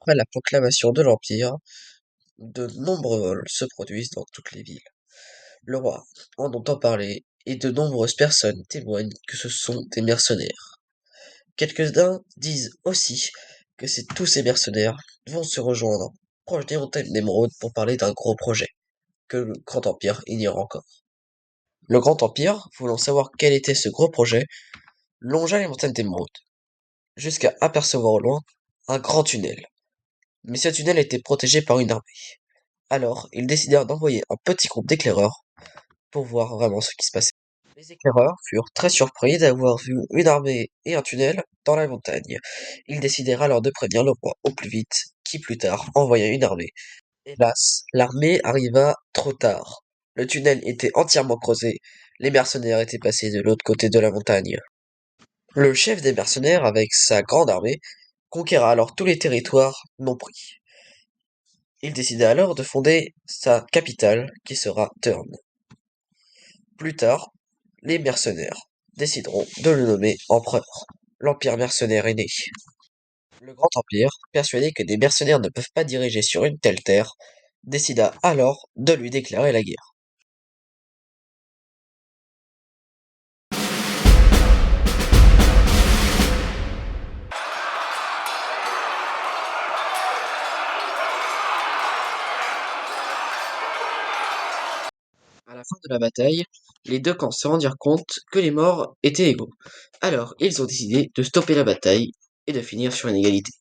Après la proclamation de l'Empire, de nombreux vols se produisent dans toutes les villes. Le roi en entend parler et de nombreuses personnes témoignent que ce sont des mercenaires. Quelques-uns disent aussi que tous ces mercenaires vont se rejoindre proche des montagnes d'Émeraude pour parler d'un gros projet que le Grand Empire ignore encore. Le Grand Empire, voulant savoir quel était ce gros projet, longea les montagnes d'Émeraude, jusqu'à apercevoir au loin un grand tunnel. Mais ce tunnel était protégé par une armée. Alors, ils décidèrent d'envoyer un petit groupe d'éclaireurs pour voir vraiment ce qui se passait. Les éclaireurs furent très surpris d'avoir vu une armée et un tunnel dans la montagne. Ils décidèrent alors de prévenir le roi au plus vite, qui plus tard envoya une armée. Hélas, l'armée arriva trop tard. Le tunnel était entièrement creusé, les mercenaires étaient passés de l'autre côté de la montagne. Le chef des mercenaires, avec sa grande armée, conquéra alors tous les territoires non pris. Il décida alors de fonder sa capitale, qui sera Thurn. Plus tard, les mercenaires décideront de le nommer empereur. L'empire mercenaire est né. Le Grand Empire, persuadé que des mercenaires ne peuvent pas diriger sur une telle terre, décida alors de lui déclarer la guerre. À la fin de la bataille, les deux camps se rendirent compte que les morts étaient égaux. Alors, ils ont décidé de stopper la bataille et de finir sur une égalité.